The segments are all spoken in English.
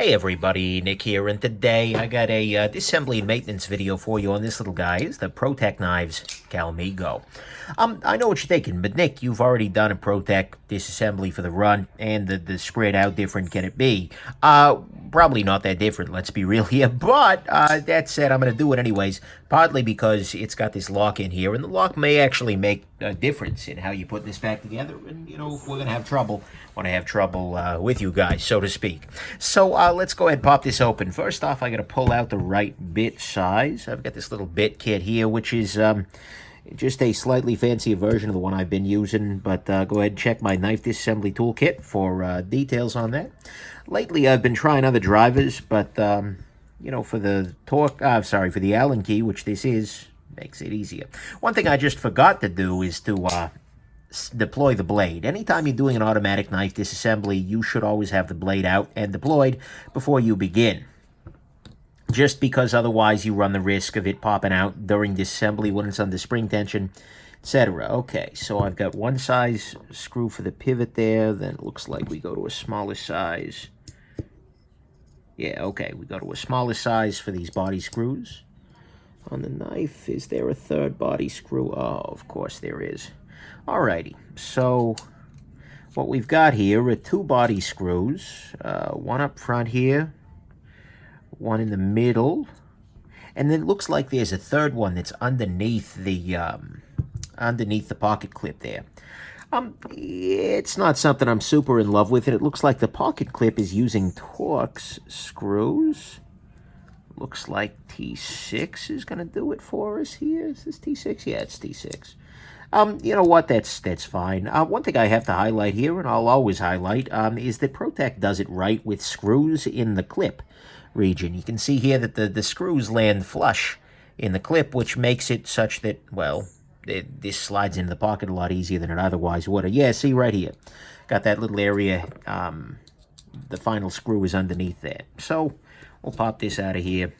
Hey everybody, Nick here, and today I got a disassembly and maintenance video for you on this little guy. It's the Protech Knives Calmigo. I know what you're thinking, but Nick, you've already done a Protech disassembly for the run, and the spread, how different can it be? Probably not that different, let's be real here, but that said, I'm going to do it anyways, partly because it's got this lock in here, and the lock may actually make a difference in how you put this back together, and, you know, if we're going to have trouble, when I have trouble with you guys, so to speak. So let's go ahead and pop this open. First off, I got to pull out the right bit size. I've got this little bit kit here, which is just a slightly fancier version of the one I've been using, but go ahead and check my knife disassembly toolkit for details on that. Lately, I've been trying other drivers, but you know, for the for the Allen key, which this is, makes it easier. One thing I just forgot to do is to deploy the blade. Anytime you're doing an automatic knife disassembly, you should always have the blade out and deployed before you begin. Just because otherwise you run the risk of it popping out during disassembly when it's under spring tension, etc. Okay, so I've got one size screw for the pivot there, then it looks like we go to a smaller size. Yeah, okay, we go to a smaller size for these body screws. On the knife, is there a third body screw? Oh, of course there is. Alrighty, so what we've got here are two body screws, one up front here, one in the middle, and then it looks like there's a third one that's underneath the pocket clip there. It's not something I'm super in love with, and it looks like the pocket clip is using Torx screws. Looks like T6 is going to do it for us here. Is this T6? Yeah, it's T6. You know what, that's fine. One thing I have to highlight here, and I'll always highlight, is that Protech does it right with screws in the clip region. You can see here that the screws land flush in the clip, which makes it such that, well, this slides into the pocket a lot easier than it otherwise would. Yeah, see right here. Got that little area, the final screw is underneath there. So, we'll pop this out of here,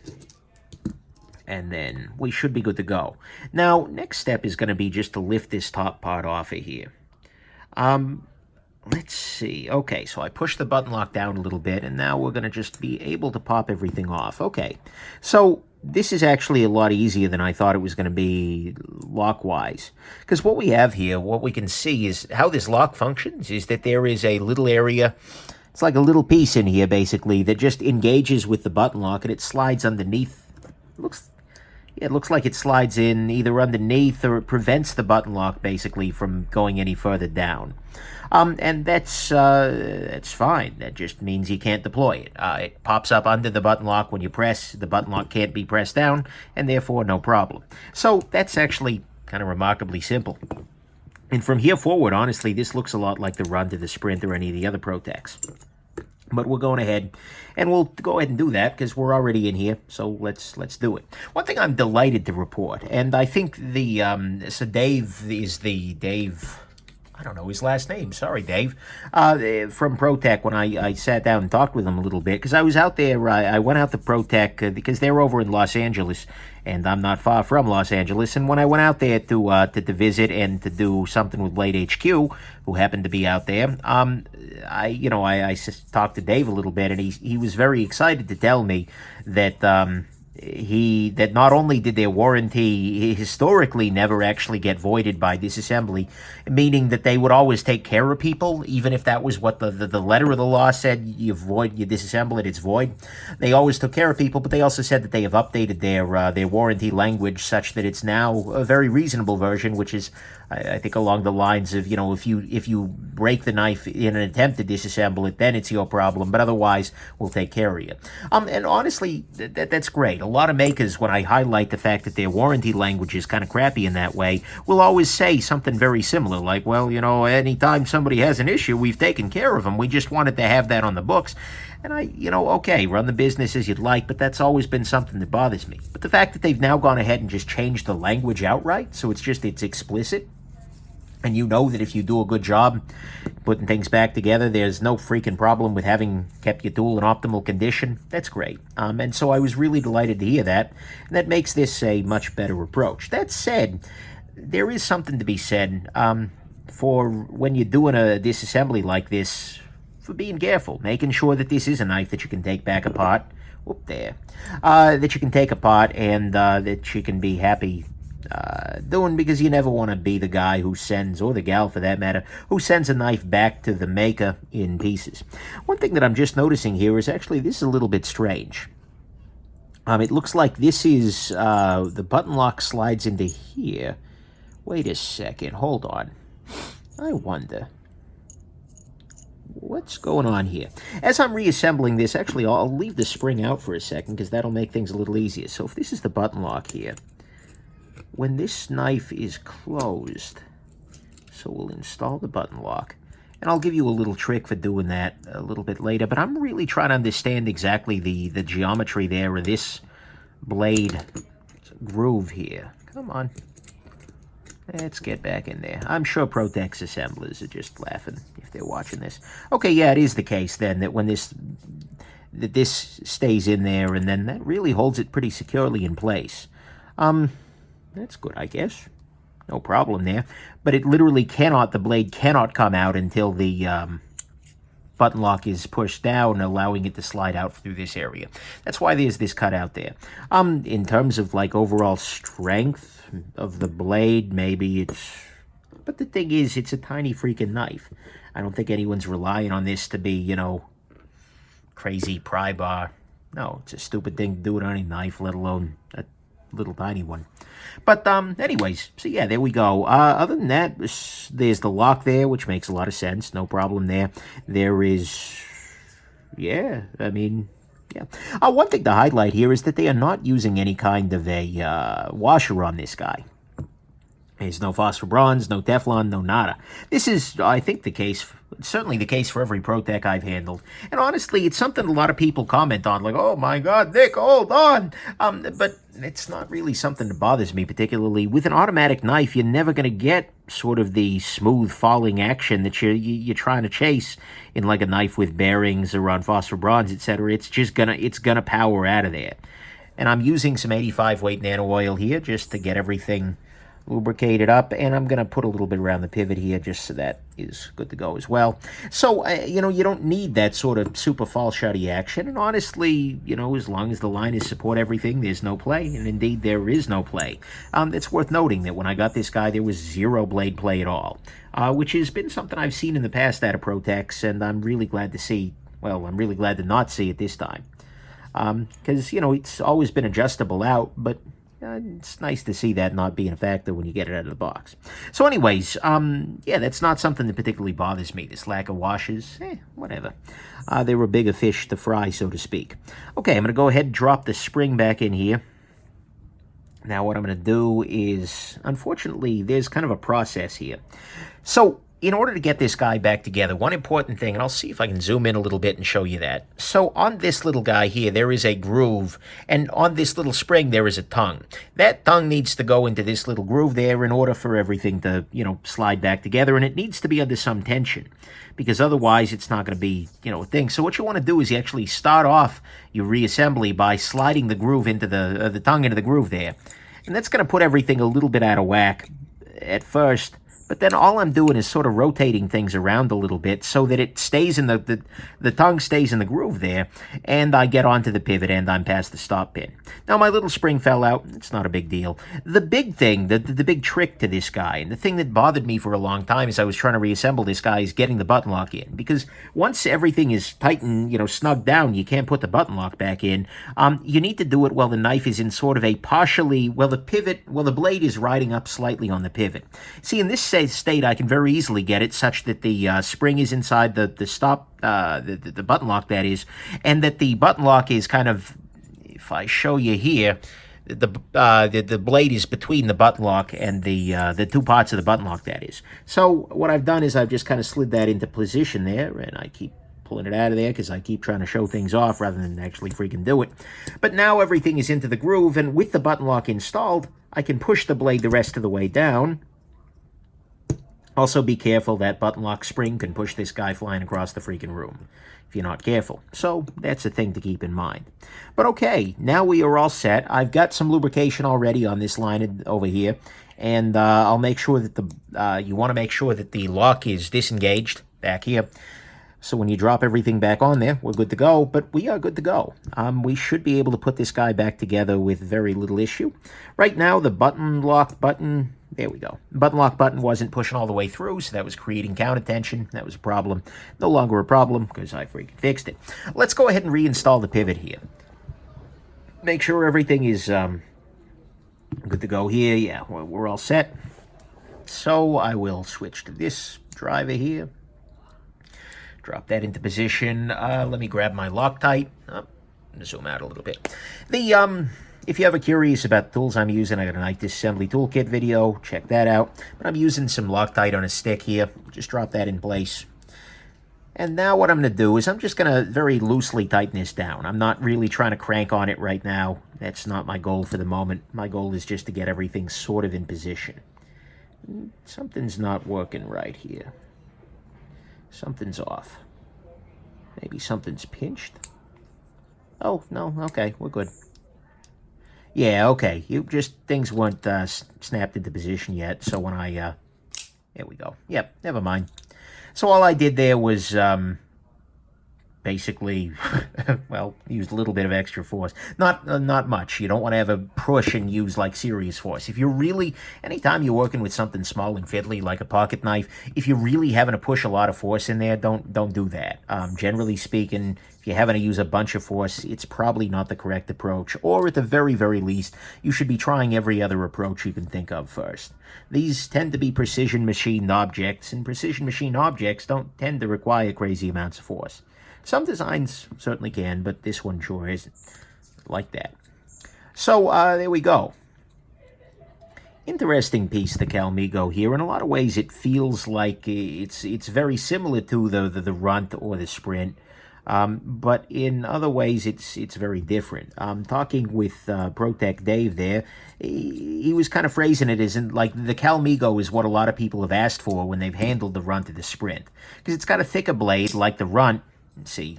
and then we should be good to go. Now, next step is going to be just to lift this top part off of here. Let's see. Okay, so I pushed the button lock down a little bit, and now we're going to just be able to pop everything off. Okay, so this is actually a lot easier than I thought it was going to be lock-wise. Because what we have here, what we can see is how this lock functions is that there is a little area. It's like a little piece in here, basically, that just engages with the button lock, and it slides underneath. It looks like it slides in either underneath, or it prevents the button lock, basically, from going any further down. And that's fine. That just means you can't deploy it. It pops up under the button lock when you press. The button lock can't be pressed down, and therefore no problem. So that's actually kind of remarkably simple. And from here forward, honestly, this looks a lot like the run to the Sprint or any of the other Protechs. But we're going ahead, and we'll go ahead and do that because we're already in here, so let's do it. One thing I'm delighted to report, and I think so Dave is I don't know his last name, sorry Dave, from Protech, when I sat down and talked with him a little bit, because I was out there, I went out to Protech, because they're over in Los Angeles, and I'm not far from Los Angeles, and when I went out there to visit and to do something with Blade HQ, who happened to be out there, I talked to Dave a little bit, and he was very excited to tell me that that not only did their warranty historically never actually get voided by disassembly, meaning that they would always take care of people, even if that was what the letter of the law said, you disassemble it, it's void. They always took care of people, but they also said that they have updated their warranty language such that it's now a very reasonable version, which is, I think, along the lines of, you know, if you break the knife in an attempt to disassemble it, then it's your problem, but otherwise we'll take care of you. And honestly, that's great. A lot of makers, when I highlight the fact that their warranty language is kind of crappy in that way, will always say something very similar, like, well, you know, anytime somebody has an issue, we've taken care of them. We just wanted to have that on the books. And okay, run the business as you'd like, but that's always been something that bothers me. But the fact that they've now gone ahead and just changed the language outright, so it's explicit, and you know that if you do a good job putting things back together, there's no freaking problem with having kept your tool in optimal condition. That's great. And so I was really delighted to hear that. And that makes this a much better approach. That said, there is something to be said for when you're doing a disassembly like this for being careful, making sure that this is a knife that you can take back apart. Whoop, there. That you can take apart and that you can be happy doing, because you never want to be the guy who sends, or the gal for that matter, who sends a knife back to the maker in pieces. One thing that I'm just noticing here is actually this is a little bit strange. It looks like this is, the button lock slides into here. Wait a second, hold on. I wonder, what's going on here? As I'm reassembling this, actually, I'll leave the spring out for a second, because that'll make things a little easier. So if this is the button lock here, when this knife is closed, so we'll install the button lock, and I'll give you a little trick for doing that a little bit later, but I'm really trying to understand exactly the geometry there of this blade groove here. Come on. Let's get back in there. I'm sure Protech assemblers are just laughing if they're watching this. Okay, yeah, it is the case then that when this stays in there, and then that really holds it pretty securely in place. That's good, I guess. No problem there. But it literally cannot, the blade cannot come out until the button lock is pushed down, allowing it to slide out through this area. That's why there's this cutout there. In terms of, like, overall strength of the blade, maybe it's... But the thing is, it's a tiny freaking knife. I don't think anyone's relying on this to be, you know, crazy pry bar. No, it's a stupid thing to do it on any knife, let alone a little tiny one. But anyways, so yeah, there we go. Other than that, there's the lock there, which makes a lot of sense. No problem there. There is, yeah, I mean, yeah. One thing to highlight here is that they are not using any kind of a washer on this guy. There's no phosphor bronze, no Teflon, no nada. This is, I think, the case, certainly the case for every Protech I've handled. And honestly, it's something a lot of people comment on, like, oh my God, Nick, hold on. But it's not really something that bothers me particularly. With an automatic knife, you're never going to get sort of the smooth falling action that you're trying to chase in like a knife with bearings or on phosphor bronze, etc. It's just gonna power out of there. And I'm using some 85 weight nano oil here just to get everything lubricated up, and I'm going to put a little bit around the pivot here just so that is good to go as well. So, you know, you don't need that sort of super fall shutty action, and honestly, you know, as long as the liners support everything, there's no play, and indeed there is no play. It's worth noting that when I got this guy, there was zero blade play at all, which has been something I've seen in the past out of Protechs, and I'm really glad to see, well, I'm really glad to not see it this time. Because, you know, it's always been adjustable out, but it's nice to see that not being a factor when you get it out of the box. So anyways, yeah, that's not something that particularly bothers me, this lack of washes. Whatever. They were bigger fish to fry, so to speak. Okay, I'm going to go ahead and drop the spring back in here. Now what I'm going to do is, unfortunately, there's kind of a process here. So in order to get this guy back together, one important thing, and I'll see if I can zoom in a little bit and show you that. So on this little guy here, there is a groove, and on this little spring, there is a tongue. That tongue needs to go into this little groove there in order for everything to, you know, slide back together, and it needs to be under some tension, because otherwise it's not going to be, you know, a thing. So what you want to do is you actually start off your reassembly by sliding the groove into the tongue into the groove there, and that's going to put everything a little bit out of whack at first. But then all I'm doing is sort of rotating things around a little bit so that it stays in the tongue stays in the groove there, and I get onto the pivot and I'm past the stop pin. Now my little spring fell out. It's not a big deal. The big thing, the big trick to this guy, and the thing that bothered me for a long time as I was trying to reassemble this guy, is getting the button lock in. Because once everything is tight and, you know, snugged down, you can't put the button lock back in. You need to do it while the knife is in sort of a partially, the blade is riding up slightly on the pivot. See, in this state, I can very easily get it such that the spring is inside the stop, the button lock, that is, and that the button lock is kind of, if I show you here, the blade is between the button lock and the two parts of the button lock, that is. So what I've done is I've just kind of slid that into position there, and I keep pulling it out of there because I keep trying to show things off rather than actually freaking do it. But now everything is into the groove, and with the button lock installed, I can push the blade the rest of the way down. Also be careful, that button lock spring can push this guy flying across the freaking room if you're not careful. So that's a thing to keep in mind. But okay, now we are all set. I've got some lubrication already on this line over here, and I'll make sure that you want to make sure that the lock is disengaged back here. So when you drop everything back on there, we're good to go, but we are good to go. We should be able to put this guy back together with very little issue. Right now, the button lock button, there we go. Button lock button wasn't pushing all the way through, so that was creating counter tension. That was a problem. No longer a problem, because I freaking fixed it. Let's go ahead and reinstall the pivot here. Make sure everything is good to go here. Yeah, we're all set. So I will switch to this driver here. Drop that into position. Let me grab my Loctite. I'm gonna zoom out a little bit. If you ever curious about the tools I'm using, I got a knife disassembly toolkit video. Check that out. But I'm using some Loctite on a stick here. Just drop that in place. And now what I'm going to do is I'm just going to very loosely tighten this down. I'm not really trying to crank on it right now. That's not my goal for the moment. My goal is just to get everything sort of in position. Something's not working right here. Something's off. Maybe something's pinched? Oh, no, okay, we're good. Yeah, okay, things weren't snapped into position yet, so when I, there we go. Yep, never mind. So all I did there was, basically, well, used a little bit of extra force. Not much. You don't want to ever push and use, like, serious force. If you're really, anytime you're working with something small and fiddly, like a pocket knife, if you're really having to push a lot of force in there, don't do that. Generally speaking, if you're having to use a bunch of force, it's probably not the correct approach. Or at the very, very least, you should be trying every other approach you can think of first. These tend to be precision machined objects, and precision machined objects don't tend to require crazy amounts of force. Some designs certainly can, but this one sure isn't like that. So, there we go. Interesting piece, the Calmigo here. In a lot of ways, it feels like it's very similar to the Runt or the Sprint. But in other ways, it's very different. Talking with Protech Dave there, he was kind of phrasing it as in, like, the Calmigo is what a lot of people have asked for when they've handled the Runt or the Sprint. Because it's got a thicker blade, like the Runt. See,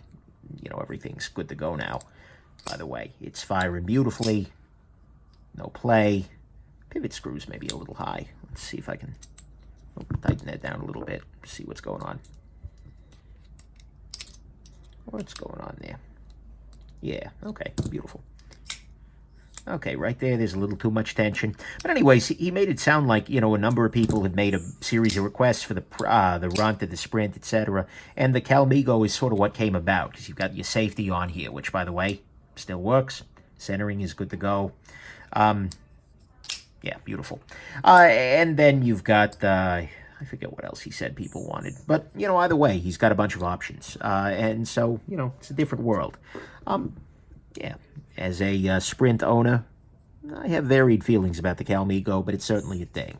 everything's good to go now. By the way, it's firing beautifully. No play. Pivot screws maybe a little high. Let's see if I can tighten that down a little bit. See what's going on. What's going on there? Yeah, okay, beautiful. Okay, right there's a little too much tension. But anyways, he made it sound like, a number of people had made a series of requests for the Runt, the Sprint, etc. And the Calmigo is sort of what came about, because you've got your safety on here, which, by the way, still works. Centering is good to go. Yeah, beautiful. And then you've got, I forget what else he said people wanted. But, either way, he's got a bunch of options. And so, it's a different world. Yeah, as a Sprint owner, I have varied feelings about the Calmigo, but it's certainly a thing.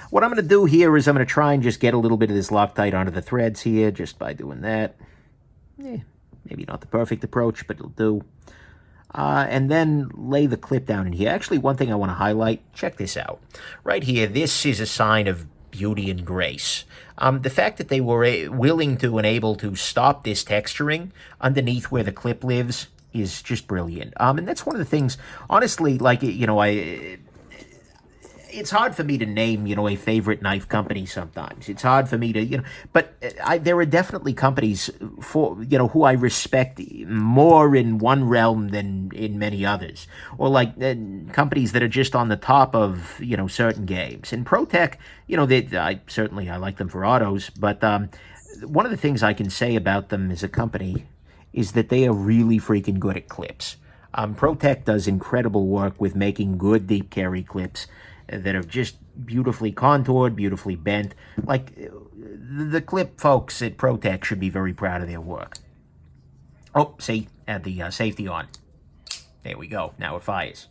What I'm going to do here is I'm going to try and just get a little bit of this Loctite onto the threads here, just by doing that. Maybe not the perfect approach, but it'll do. And then lay the clip down in here. Actually, one thing I want to highlight, check this out. Right here, this is a sign of beauty and grace. The fact that they were willing to and able to stop this texturing underneath where the clip lives is just brilliant. And that's one of the things, honestly, like, it's hard for me to name, a favorite knife company sometimes. It's hard for me to, but there are definitely companies who I respect more in one realm than in many others. Or like companies that are just on the top of, certain games. And Protech, I like them for autos, but one of the things I can say about them as a company is that they are really freaking good at clips. Protech does incredible work with making good deep carry clips that are just beautifully contoured, beautifully bent. Like, the clip folks at Protech should be very proud of their work. Oh, see, add the safety on. There we go. Now it fires.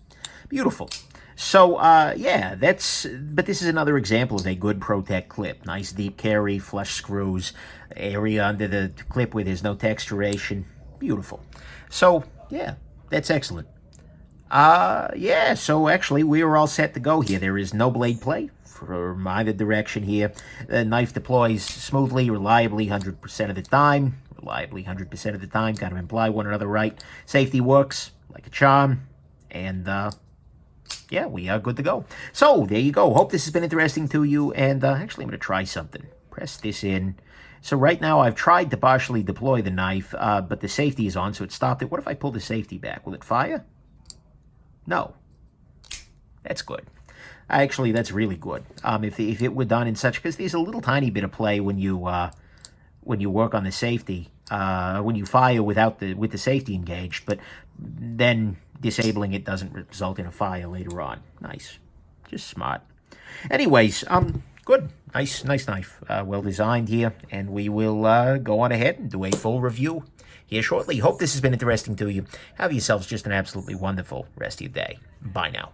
Beautiful. So, yeah, but this is another example of a good Protech clip. Nice deep carry, flush screws, area under the clip where there's no texturation. Beautiful. So, yeah, that's excellent. Yeah, so actually we are all set to go here. There is no blade play from either direction here. The knife deploys smoothly, reliably, 100% of the time. Reliably, 100% of the time. Kind of imply one another right. Safety works like a charm. And, yeah, we are good to go. So, there you go. Hope this has been interesting to you. And, actually, I'm going to try something. Press this in. So right now I've tried to partially deploy the knife, but the safety is on, so it stopped it. What if I pull the safety back? Will it fire? No. That's good. Actually, that's really good. If it were done in such, because there's a little tiny bit of play when you work on the safety, when you fire with the safety engaged, but then disabling it doesn't result in a fire later on. Nice, just smart. Anyways, good, nice knife, well designed here, and we will go on ahead and do a full review here shortly. Hope this has been interesting to you. Have yourselves just an absolutely wonderful rest of your day. Bye now.